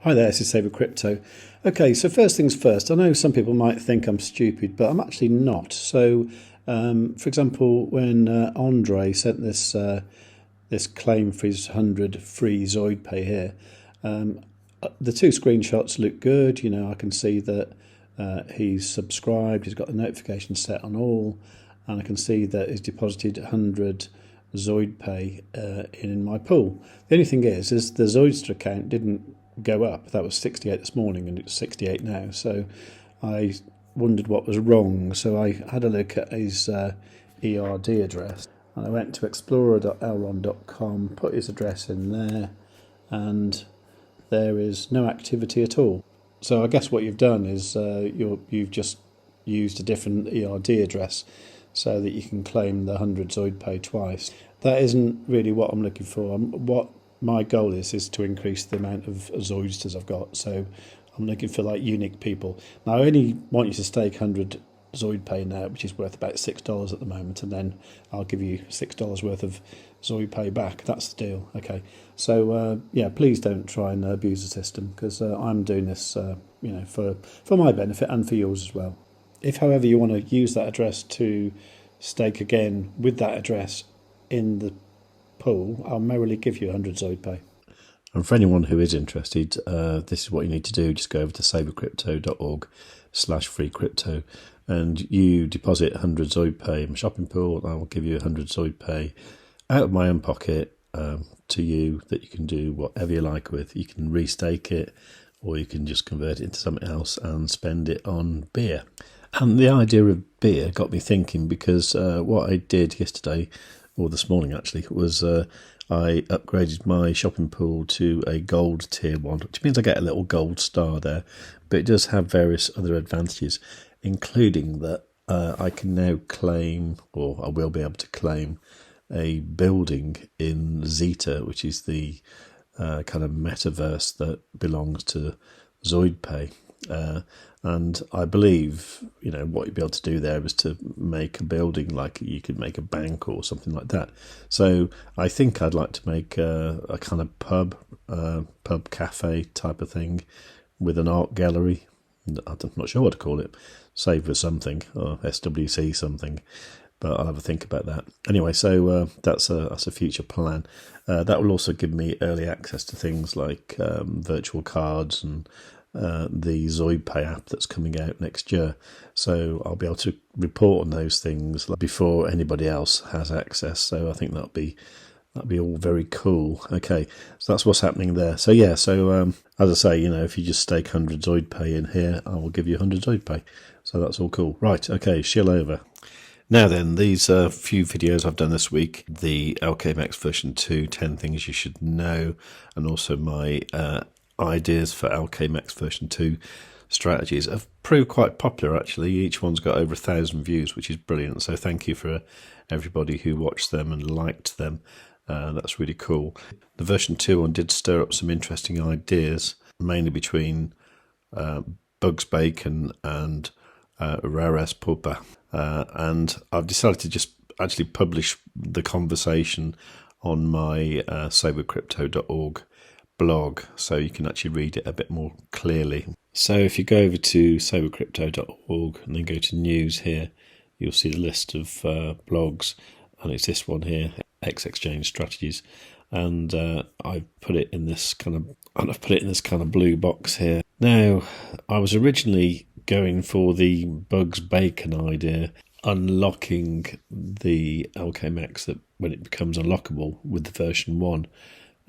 Hi there, this is Save with Crypto. Okay, so first things first, I know some people might think I'm stupid, but I'm actually not. So, for example, when Andre sent this this claim for his 100 free ZoidPay here, the two screenshots look good. You know, I can see that he's subscribed, he's got the notification set on all, and I can see that he's deposited 100 ZoidPay in my pool. The only thing is the Zoidster account didn't go up. That was 68 this morning and it's 68 now. So I wondered what was wrong. So I had a look at his ERD address. And I went to explorer.elron.com, put his address in there, and there is no activity at all. So I guess what you've done is you've just used a different ERD address so that you can claim the 100 ZoidPay twice. That isn't really what I'm looking for. What my goal is to increase the amount of Zoidsters I've got. So I'm looking for like unique people. Now I only want you to stake 100 ZoidPay in there, which is worth about $6 at the moment, and then I'll give you $6 worth of ZoidPay back. That's the deal. Okay. So yeah, please don't try and abuse the system, because I'm doing this, you know, for my benefit and for yours as well. If, however, you want to use that address to stake again with that address in the pool, I'll merrily give you 100 ZoidPay. And for anyone who is interested, this is what you need to do. Just go over to savewith.crypto.org/freecrypto and you deposit 100 ZoidPay in my shopping pool. I will give you 100 ZoidPay out of my own pocket to you that you can do whatever you like with. You can restake it, or you can just convert it into something else and spend it on beer. And the idea of beer got me thinking, because what I did yesterday, or this morning actually, was I upgraded my shopping pool to a gold tier 1, which means I get a little gold star there, but it does have various other advantages, including that I can now claim, or I will be able to claim, a building in Zeta, which is the kind of metaverse that belongs to ZoidPay. And I believe, you know, what you'd be able to do there is to make a building like you could make a bank or something like that. So I think I'd like to make a kind of pub cafe type of thing with an art gallery. I'm not sure what to call it. Save with something, or SWC something. But I'll have a think about that. Anyway, so that's a future plan. That will also give me early access to things like virtual cards and the ZoidPay app that's coming out next year. So I'll be able to report on those things before anybody else has access. So I think that'll be all very cool. Okay, so that's what's happening there. So yeah, so as I say, you know, if you just stake 100 ZoidPay in here, I will give you 100 ZoidPay. So that's all cool. Right, okay, shill over. Now then, these few videos I've done this week, the LKMEX version 2, 10 things you should know, and also my ideas for LKMEX version 2 strategies have proved quite popular actually. Each one's got over 1,000 views, which is brilliant. So thank you for everybody who watched them and liked them. That's really cool. The version 2 one did stir up some interesting ideas, mainly between Bugs Bacon and Rares Pupa. And I've decided to just actually publish the conversation on my savewithcrypto.org blog, so you can actually read it a bit more clearly. So if you go over to savewithcrypto.org and then go to news here, you'll see the list of blogs, and it's this one here, X Exchange Strategies, and I've put it in this kind of blue box here. Now, I was originally going for the Bugs Bacon idea, unlocking the LKMEX that when it becomes unlockable with the version 1.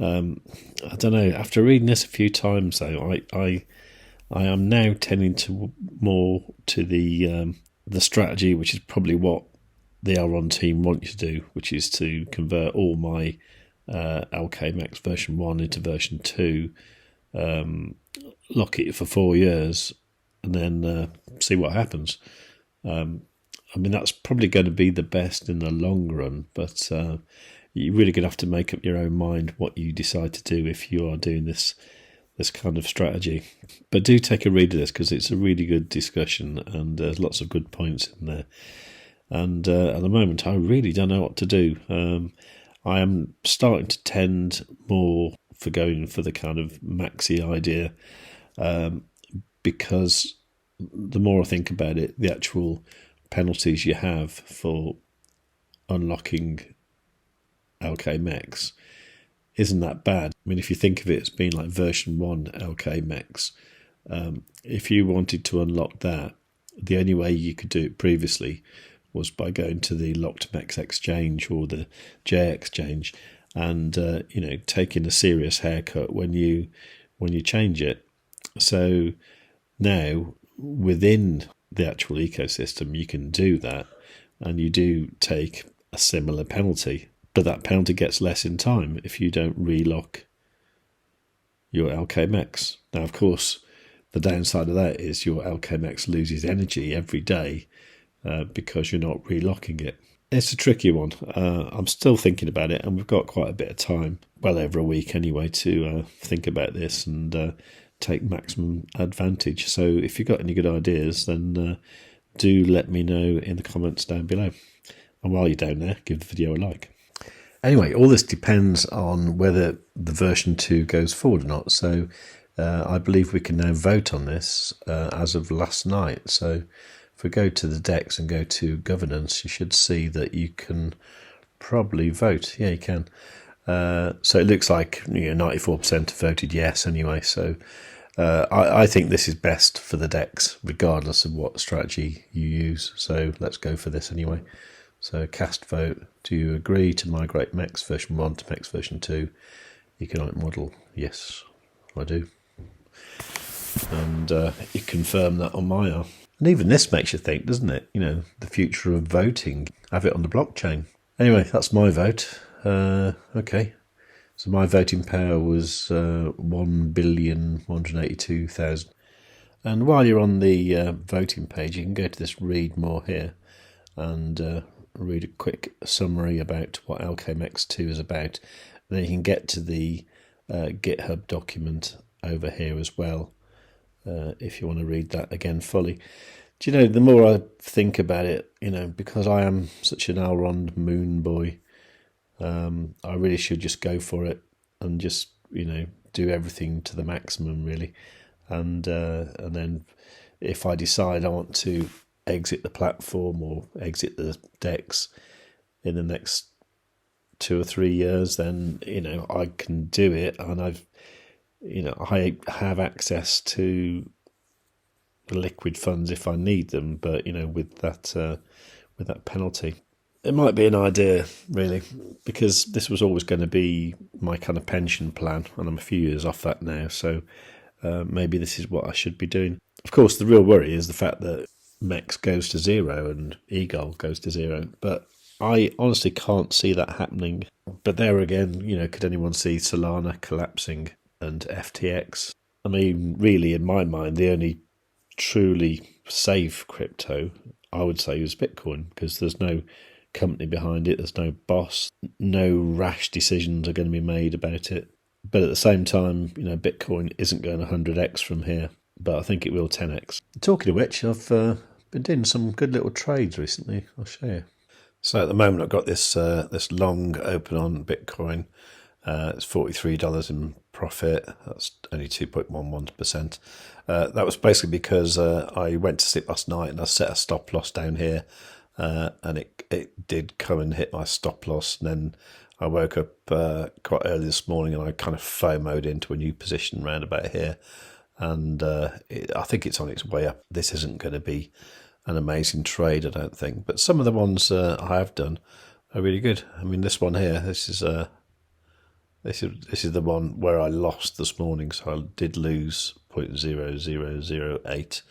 I don't know. After reading this a few times, though, I am now tending to more to the strategy, which is probably what the Elron team want you to do, which is to convert all my LKMEX version 1 into version 2, lock it for 4 years, and then see what happens. I mean, that's probably going to be the best in the long run, but you're really going to have to make up your own mind what you decide to do if you are doing this kind of strategy. But do take a read of this, because it's a really good discussion and there's lots of good points in there. And at the moment, I really don't know what to do. I am starting to tend more for going for the kind of maxi idea, because the more I think about it, the actual penalties you have for unlocking LKMEX isn't that bad. I mean, if you think of it as being like version 1 LKMEX, if you wanted to unlock that, the only way you could do it previously was by going to the locked MEX exchange or the J exchange and taking a serious haircut when you change it. So now within the actual ecosystem you can do that, and you do take a similar penalty, but that penalty gets less in time if you don't relock your LKMEX. Now, of course, the downside of that is your LKMEX loses energy every day because you're not relocking it. It's a tricky one. I'm still thinking about it, and we've got quite a bit of time, well over a week anyway, to think about this and take maximum advantage. So if you've got any good ideas, then do let me know in the comments down below. And while you're down there, give the video a like. Anyway, all this depends on whether the version 2 goes forward or not. So I believe we can now vote on this as of last night. So if we go to the DEX and go to governance, you should see that you can probably vote. Yeah, you can. So it looks like 94% have voted yes anyway. So I think this is best for the DEX, regardless of what strategy you use. So let's go for this anyway. So cast vote. Do you agree to migrate MEX version 1 to MEX version 2 economic model? Yes, I do. And you confirm that on Maiar. And even this makes you think, doesn't it? The future of voting. Have it on the blockchain. Anyway, that's my vote. Okay. So my voting power was 1,182,000. And while you're on the voting page, you can go to this read more here and read a quick summary about what LKMEX2 is about. And then you can get to the GitHub document over here as well, if you want to read that again fully. Do you know, the more I think about it, because I am such an Elrond moon boy, I really should just go for it and just, do everything to the maximum, really. And then if I decide I want to exit the platform or exit the DEX in the next 2 or 3 years, then I can do it, and I have access to liquid funds if I need them, but with that penalty, it might be an idea, really, because this was always going to be my kind of pension plan, and I'm a few years off that now, so maybe this is what I should be doing. Of course, the real worry is the fact that MEX goes to 0 and eGold goes to 0, but I honestly can't see that happening. But there again, could anyone see Solana collapsing and FTX? I mean, really, in my mind, the only truly safe crypto, I would say, is Bitcoin, because there's no company behind it, there's no boss, no rash decisions are going to be made about it. But at the same time, Bitcoin isn't going 100x from here, but I think it will 10x. Talking of which, I've been doing some good little trades recently. I'll show you. So at the moment, I've got this long open on Bitcoin. It's $43 in profit. That's only 2.11%. That was basically because I went to sleep last night and I set a stop loss down here, and it did come and hit my stop loss. And then I woke up quite early this morning and I kind of FOMO'd into a new position round about here. And I think it's on its way up. This isn't going to be an amazing trade, I don't think. But some of the ones I have done are really good. I mean, this one here, this is the one where I lost this morning. So I did lose 0.0008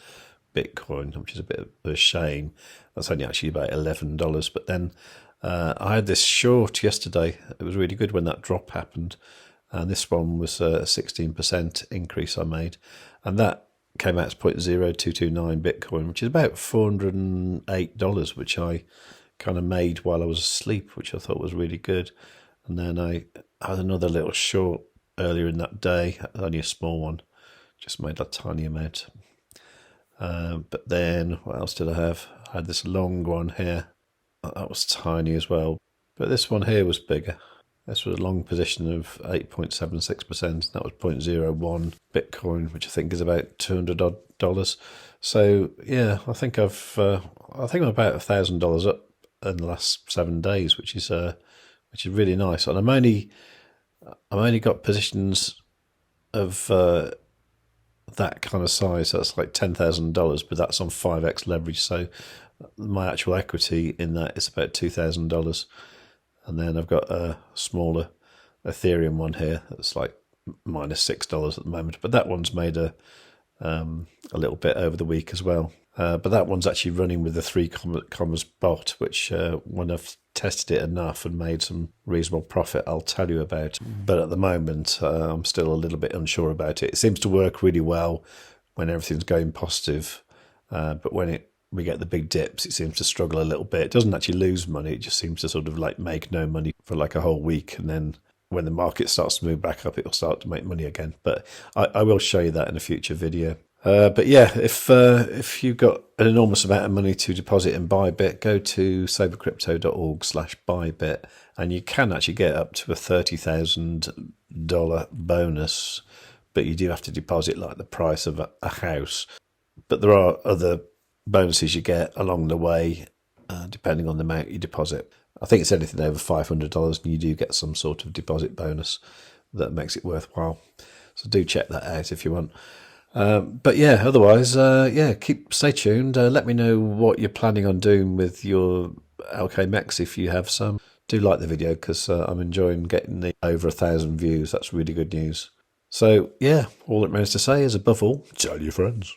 Bitcoin, which is a bit of a shame. That's only actually about $11. But then I had this short yesterday. It was really good when that drop happened. And this one was a 16% increase I made. And that came out as 0.0229 Bitcoin, which is about $408, which I kind of made while I was asleep, which I thought was really good. And then I had another little short earlier in that day, only a small one, just made a tiny amount. But then what else did I have? I had this long one here. That was tiny as well. But this one here was bigger. This was a long position of 8.76%. That was 0.01 Bitcoin, which I think is about $200 odd. So yeah, I think I'm about $1,000 up in the last 7 days, which is really nice. And I've only got positions of that kind of size. That's like $10,000, but that's on 5x leverage. So my actual equity in that is about $2,000. And then I've got a smaller Ethereum one here that's like minus $6 at the moment. But that one's made a little bit over the week as well. But that one's actually running with the 3 commas bot, which when I've tested it enough and made some reasonable profit, I'll tell you about. But at the moment, I'm still a little bit unsure about it. It seems to work really well when everything's going positive. But when we get the big dips, it seems to struggle a little bit. It doesn't actually lose money. It just seems to sort of like make no money for like a whole week. And then when the market starts to move back up, it will start to make money again. But I will show you that in a future video. But yeah, if you've got an enormous amount of money to deposit in ByBit, go to savewithcrypto.org/ByBit, and you can actually get up to a $30,000 bonus, but you do have to deposit like the price of a house. But there are other bonuses you get along the way, depending on the amount you deposit. I think it's anything over $500, and you do get some sort of deposit bonus that makes it worthwhile. So do check that out if you want. But yeah, otherwise, stay tuned. Let me know what you're planning on doing with your LKMEX if you have some. Do like the video because I'm enjoying getting the over 1,000 views. That's really good news. So yeah, all it remains to say is above all, tell your friends.